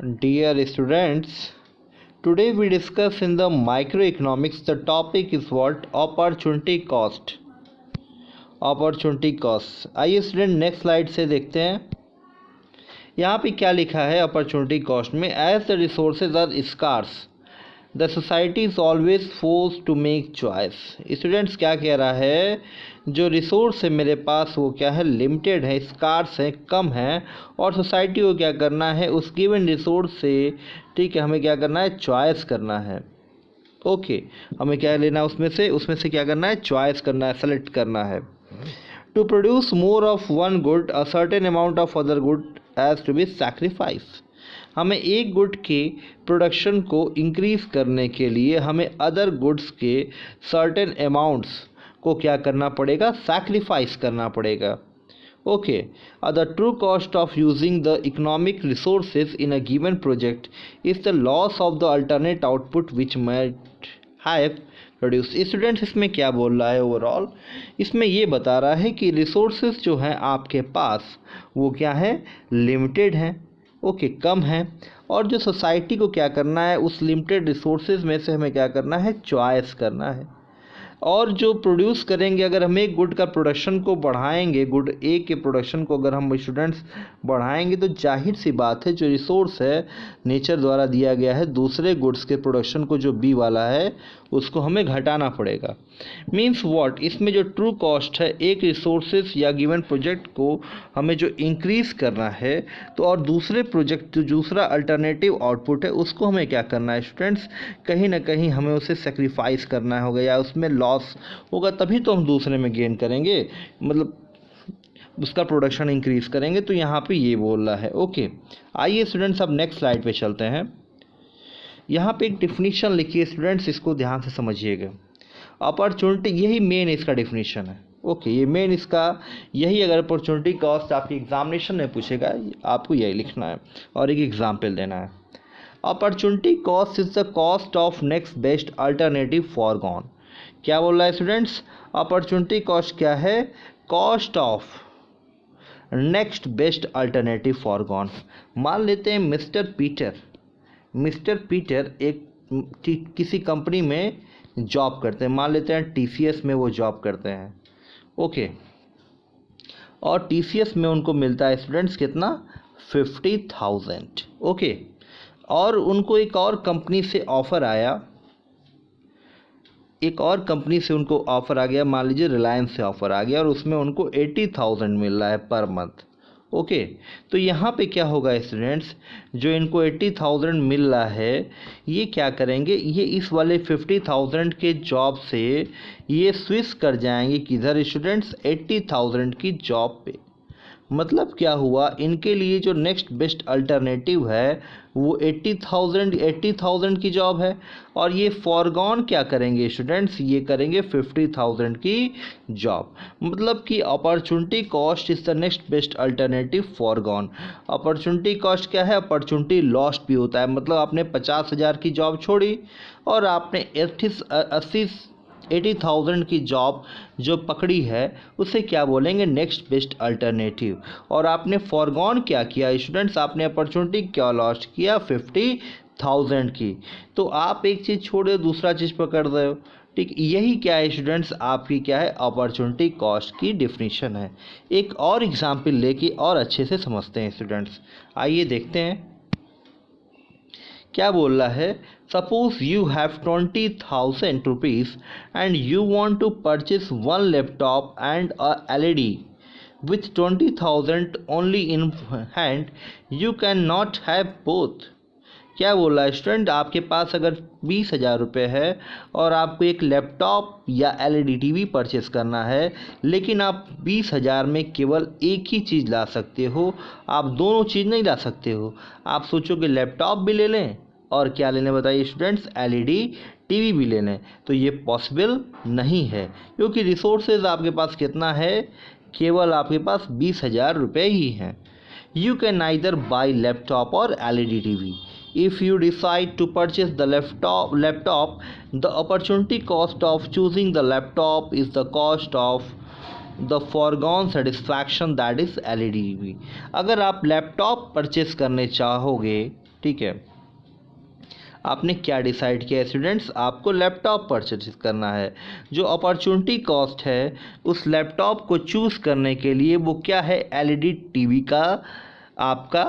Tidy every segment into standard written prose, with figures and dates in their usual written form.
Dear students, today we discuss in the microeconomics. The topic is what? Opportunity cost. Opportunity cost. आइए student next slide से देखते हैं यहाँ पे क्या लिखा है अपॉर्चुनिटी कॉस्ट में। As the resources are scarce the society is always force to make choice. Students क्या कह रहा है, जो रिसोर्स है मेरे पास वो क्या है, लिमिटेड है, स्कार्स है, कम है, और सोसाइटी को क्या करना है उस गिवन रिसोर्स से, ठीक है, हमें क्या करना है, चॉइस करना है। ओके, हमें क्या लेना है उसमें से क्या करना है, चॉइस करना है, सेलेक्ट करना है। To produce more of one good a certain amount of other good has to be sacrifice. हमें एक गुड के प्रोडक्शन को इंक्रीज करने के लिए हमें अदर गुड्स के सर्टेन अमाउंट्स को क्या करना पड़ेगा, सैक्रिफाइस करना पड़ेगा। Okay, the true cost of using the economic resources in a given project is the loss of the alternate output which might have produce. Students इसमें क्या बोल रहा है, ओवरऑल इसमें ये बता रहा है कि रिसोर्सेज जो हैं आपके पास वो क्या है, लिमिटेड हैं, ओके, कम है, और जो सोसाइटी को क्या करना है उस लिमिटेड रिसोर्सेज में से हमें क्या करना है, चॉइस करना है। और जो प्रोड्यूस करेंगे, अगर हम एक गुड का प्रोडक्शन को बढ़ाएंगे, गुड ए के प्रोडक्शन को अगर हम स्टूडेंट्स बढ़ाएंगे, तो जाहिर सी बात है जो रिसोर्स है नेचर द्वारा दिया गया है दूसरे गुड्स के प्रोडक्शन को, जो बी वाला है उसको हमें घटाना पड़ेगा। मीन्स व्हाट, इसमें जो ट्रू कॉस्ट है एक रिसोर्सेज या गिवन प्रोजेक्ट को हमें जो इंक्रीज़ करना है, तो और दूसरे प्रोजेक्ट जो दूसरा अल्टरनेटिव आउटपुट है उसको हमें क्या करना है स्टूडेंट्स, कहीं ना कहीं हमें उसे सेक्रीफाइस करना होगा या उसमें लॉस होगा, तभी तो हम दूसरे में गेन करेंगे, मतलब उसका प्रोडक्शन इंक्रीज करेंगे। तो यहाँ पे ये बोल रहा है। ओके, आइए स्टूडेंट्स अब नेक्स्ट स्लाइड पे चलते हैं। यहाँ पे एक डिफिनीशन लिखिए स्टूडेंट्स, इसको ध्यान से समझिएगा। अपॉर्चुनिटी, यही मेन इसका डिफिनीशन है। ओके, ये मेन इसका यही, अगर अपॉर्चुनिटी कॉस्ट आपकी एग्जामिनेशन में पूछेगा आपको यही लिखना है और एक एग्जाम्पल देना है। Opportunity cost is the cost of next best alternative foregone. क्या बोल रहा है स्टूडेंट्स, अपॉर्चुनिटी कॉस्ट क्या है, cost of next best alternative foregone. मान लेते हैं मिस्टर पीटर एक किसी कंपनी में जॉब करते हैं, मान लेते हैं टीसीएस में वो जॉब करते हैं। ओके, और टीसीएस में उनको मिलता है स्टूडेंट्स कितना, 50,000। ओके, और उनको एक और कंपनी से ऑफ़र आया, एक और कंपनी से उनको ऑफ़र आ गया, मान लीजिए रिलायंस से ऑफ़र आ गया, और उसमें उनको 80,000 मिल रहा है पर मंथ। ओके, तो यहाँ पे क्या होगा स्टूडेंट्स, जो इनको 80,000 मिल रहा है, ये क्या करेंगे, ये इस वाले 50,000 के जॉब से ये स्विच कर जाएंगे किधर स्टूडेंट्स, 80,000 की जॉब पे। मतलब क्या हुआ, इनके लिए जो नेक्स्ट बेस्ट अल्टरनेटिव है वो 80,000 की जॉब है, और ये फॉरगॉन क्या करेंगे स्टूडेंट्स, ये करेंगे 50,000 की जॉब। मतलब कि opportunity cost is the next best alternative foregone. Opportunity cost क्या है, अपॉर्चुनिटी लॉस्ट भी होता है, मतलब आपने 50,000 की जॉब छोड़ी और आपने 80,000 की जॉब जो पकड़ी है उसे क्या बोलेंगे, नेक्स्ट बेस्ट अल्टरनेटिव। और आपने फॉरगॉन क्या किया स्टूडेंट्स, आपने अपॉर्चुनिटी क्या लॉस्ट किया, 50,000 की। तो आप एक चीज़ छोड़ दो, दूसरा चीज़ पकड़ रहे हो। ठीक, यही क्या है स्टूडेंट्स, आपकी क्या है, अपॉर्चुनिटी कॉस्ट की डिफिनीशन है। एक और एग्जाम्पल लेके और अच्छे से समझते हैं स्टूडेंट्स। आइए देखते हैं क्या बोल रहा है। Suppose you have 20,000 rupees and you want to purchase one laptop and a LED with 20,000 only in hand, you can not have both. क्या बोल रहा है स्टूडेंट, आपके पास अगर 20,000 रुपये है और आपको एक लैपटॉप या एलईडी टीवी परचेस करना है, लेकिन आप 20,000 में केवल एक ही चीज़ ला सकते हो, आप दोनों चीज़ नहीं ला सकते हो। आप सोचो कि लैपटॉप भी ले लें और क्या लेने बताइए स्टूडेंट्स, एलईडी टीवी भी ले लें, तो ये पॉसिबल नहीं है, क्योंकि रिसोर्सेज आपके पास कितना है, केवल आपके पास 20,000 रुपये ही हैं। You can neither buy laptop और LED TV. If you decide to purchase the laptop, the opportunity cost of choosing the laptop is the cost of the foregone satisfaction, that is LED TV। अगर आप laptop purchase करने चाहोगे ठीक है, आपने क्या decide किया स्टूडेंट्स? आपको लैपटॉप परचेज करना है। जो अपॉर्चुनिटी कॉस्ट है उस लैपटॉप को चूज़ करने के लिए वो क्या है? एलईडी टीवी का आपका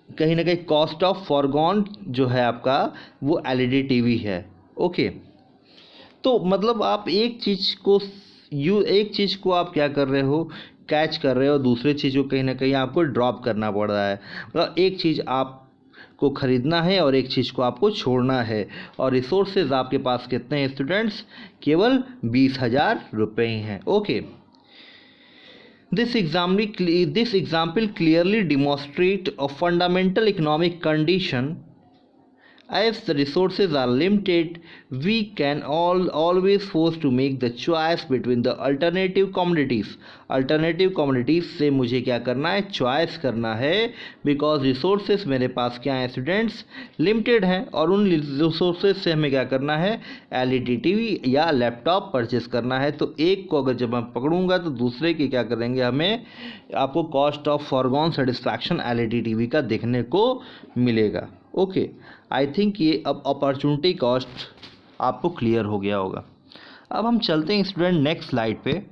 कहीं ना कहीं कॉस्ट ऑफ फॉरगॉन जो है आपका वो एलईडी टीवी है। ओके, तो मतलब आप एक चीज़ को आप क्या कर रहे हो? कैच कर रहे हो, दूसरे चीज़ को कहीं ना कहीं आपको ड्रॉप करना पड़ रहा है। मतलब एक चीज़ आपको खरीदना है और एक चीज़ को आपको छोड़ना है। और रिसोर्सेज आपके पास कितने हैं स्टूडेंट्स? केवल 20,000 रुपये ही हैं। Okay, This example clearly demonstrates a fundamental economic condition. As the resources are limited, we can always forced to make the choice between the alternative commodities. Alternative commodities से मुझे क्या करना है? चॉइस करना है, बिकॉज रिसोर्सेज मेरे पास क्या है स्टूडेंट्स? लिमिटेड हैं, और उन रिसोर्सेज से हमें क्या करना है? एलईडी टीवी या लैपटॉप परचेस करना है। तो एक को अगर जब मैं पकड़ूंगा तो दूसरे की क्या करेंगे? हमें आपको cost of foregone satisfaction LED TV का देखने को मिलेगा। ओके, आई थिंक ये अब अपॉर्चुनिटी कॉस्ट आपको क्लियर हो गया होगा। अब हम चलते हैं स्टूडेंट नेक्स्ट स्लाइड पे।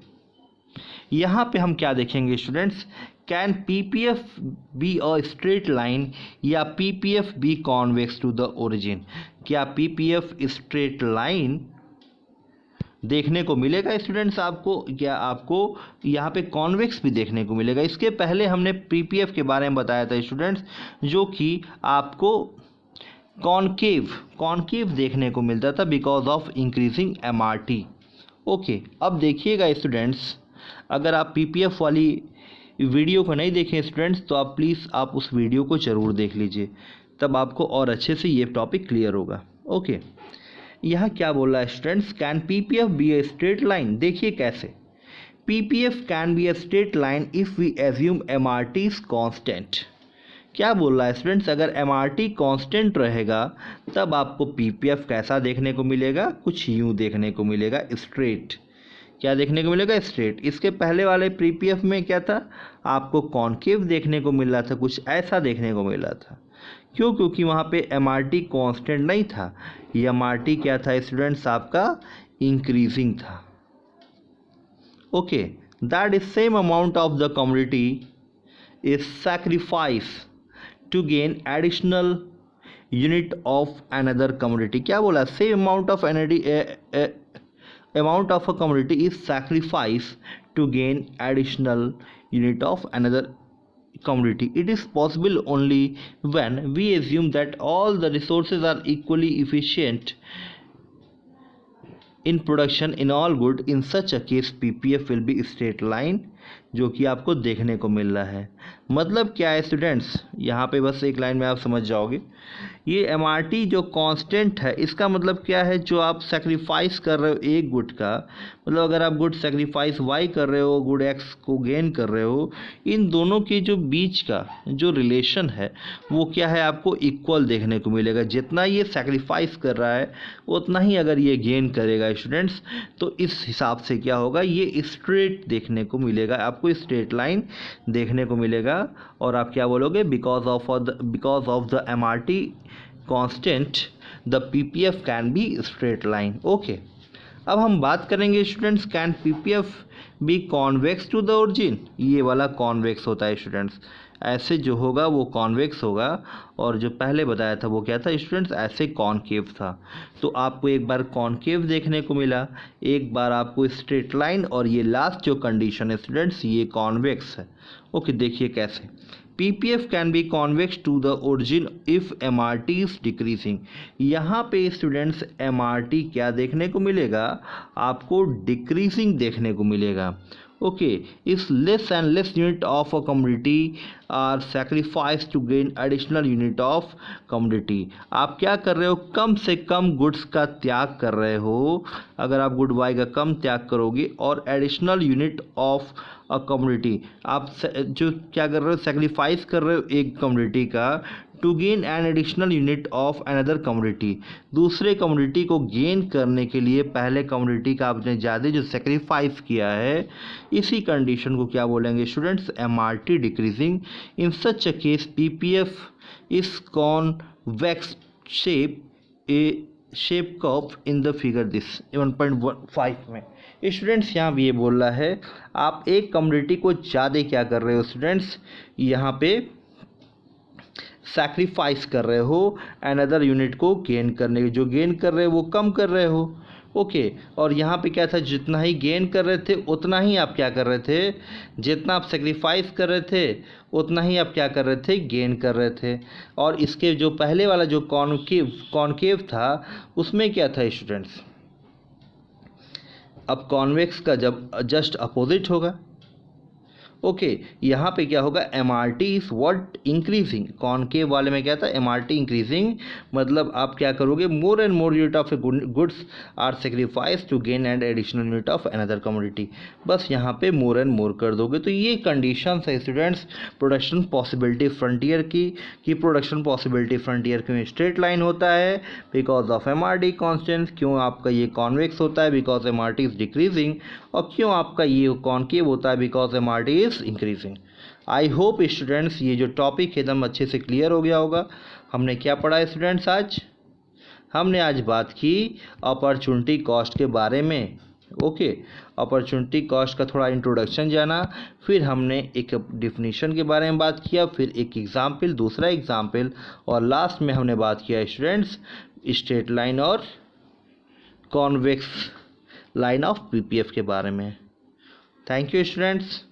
यहाँ पे हम क्या देखेंगे students? Can PPF be a straight line या PPF be convex to the origin? क्या पीपीएफ स्ट्रेट लाइन देखने को मिलेगा स्टूडेंट्स आपको? क्या आपको यहाँ पे कॉन्वेक्स भी देखने को मिलेगा? इसके पहले हमने पीपीएफ के बारे में बताया था स्टूडेंट्स, जो कि आपको कॉनकेव देखने को मिलता था because of increasing MRT. Okay, अब देखिएगा स्टूडेंट्स, अगर आप पीपीएफ वाली वीडियो को नहीं देखें स्टूडेंट्स तो आप प्लीज़ आप उस वीडियो को ज़रूर देख लीजिए, तब आपको और अच्छे से ये टॉपिक क्लियर होगा। ओके, यहाँ क्या बोल रहा है students? Can PPF be a straight line? देखिए कैसे PPF can be a straight line if we assume MRT is constant. क्या बोल रहा है स्टूडेंट्स? अगर एमआरटी कांस्टेंट रहेगा तब आपको पीपीएफ कैसा देखने को मिलेगा? कुछ यूँ देखने को मिलेगा, स्ट्रेट। क्या देखने को मिलेगा? स्ट्रेट। इसके पहले वाले पीपीएफ में क्या था? आपको कॉनकेव देखने को मिल रहा था, कुछ ऐसा देखने को मिल रहा था। क्यों? क्योंकि वहाँ पे एमआरटी कांस्टेंट नहीं था, एमआरटी क्या था स्टूडेंट्स? आपका इंक्रीजिंग था। Okay, that is same amount of the commodity is sacrifice to gain additional unit of another commodity। क्या बोला? same amount of amount of a commodity is sacrificed to gain additional unit of another commodity. It is possible only when we assume that all the resources are equally efficient in production in all good. In such a case PPF will be straight line, जो कि आपको देखने को मिल रहा है। मतलब क्या है स्टूडेंट्स? यहाँ पे बस एक लाइन में आप समझ जाओगे। ये एमआरटी जो कांस्टेंट है, इसका मतलब क्या है? जो आप सेक्रीफाइस कर रहे हो एक गुड का, मतलब अगर आप गुड सेक्रीफाइस वाई कर रहे हो, गुड एक्स को गेन कर रहे हो, इन दोनों के जो बीच का जो रिलेशन है वो क्या है? आपको इक्वल देखने को मिलेगा। जितना ये सेक्रीफाइस कर रहा है उतना ही अगर ये गेन करेगा स्टूडेंट्स, तो इस हिसाब से क्या होगा? ये स्ट्रेट देखने को मिलेगा, आपको स्ट्रेट लाइन देखने को मिलेगा। और आप क्या बोलोगे? Because of the MRT constant the PPF can be straight line. Okay, अब हम बात करेंगे students, can PPF be convex to the origin? ये वाला कॉन्वेक्स होता है स्टूडेंट्स, ऐसे जो होगा वो कॉन्वेक्स होगा, और जो पहले बताया था वो क्या था स्टूडेंट्स? ऐसे कॉनकेव था। तो आपको एक बार कॉनकेव देखने को मिला, एक बार आपको स्ट्रेट लाइन, और ये लास्ट जो कंडीशन है स्टूडेंट्स ये कॉन्वेक्स है। ओके, देखिए कैसे PPF can be convex to the origin if MRT is decreasing. यहाँ पे स्टूडेंट्स एमआरटी क्या देखने को मिलेगा? आपको डिक्रीजिंग देखने को मिलेगा। Okay, if less and less unit of a commodity are sacrifice to gain additional unit of commodity. आप क्या कर रहे हो? कम से कम गुड्स का त्याग कर रहे हो। अगर आप गुड बाय का कम त्याग करोगे और additional unit of a commodity, आप जो क्या कर रहे हो? सेक्रीफाइस कर रहे हो एक कमोडिटी का to gain an additional unit of another commodity, दूसरे कमोडिटी को गेन करने के लिए पहले कमोडिटी का आपने ज़्यादा जो सेक्रीफाइस किया है, इसी कंडीशन को क्या बोलेंगे students, MRT decreasing. In such a case PPF is convex shape A shape curve in the figure this 1.5 में। स्टूडेंट्स यहाँ भी ये बोल रहा है आप एक कमोडिटी को ज़्यादा क्या कर रहे हो स्टूडेंट्स, यहाँ पे सैक्रिफाइस कर रहे हो अनदर यूनिट को गेन करने के, जो गेन कर रहे हो वो कम कर रहे हो। ओके और यहाँ पे क्या था, जितना ही गेन कर रहे थे उतना ही आप क्या कर रहे थे, जितना आप सेक्रीफाइस कर रहे थे उतना ही आप क्या कर रहे थे, गेन कर रहे थे। और इसके जो पहले वाला जो कॉनकेव था उसमें क्या था स्टूडेंट्स, अब कॉन्वेक्स का जब जस्ट अपोजिट होगा। ओके यहाँ पे क्या होगा, MRT is what increasing, concave वाले में क्या था MRT इंक्रीजिंग, मतलब आप क्या करोगे, more and more unit of a goods are sacrifice to gain and additional unit of another commodity, बस यहाँ पे मोर एंड मोर कर दोगे। तो ये कंडीशन है स्टूडेंट्स प्रोडक्शन पॉसिबिलिटी फ्रंटियर की, कि प्रोडक्शन पॉसिबिलिटी फ्रंटियर क्यों स्ट्रेट लाइन होता है, बिकॉज ऑफ MRT कॉन्स्टेंट, क्यों आपका ये कॉन्वेक्स होता है बिकॉज MRT इज डिक्रीजिंग, और क्यों आपका ये कॉनकेव होता है because MRT is increasing. I hope students ये जो टॉपिक एकदम अच्छे से क्लियर हो गया होगा। हमने क्या पढ़ा स्टूडेंट्स, आज हमने बात की अपॉर्चुनिटी कॉस्ट के बारे में। ओके अपॉर्चुनिटी कॉस्ट का थोड़ा इंट्रोडक्शन जाना, फिर हमने एक डिफिनीशन के बारे में बात किया, फिर एक एग्जाम्पल, दूसरा एग्जाम्पल, और लास्ट में हमने बात किया स्टूडेंट्स स्ट्रेट लाइन और कॉन्वेक्स लाइन ऑफ PPF के बारे में। Thank you students.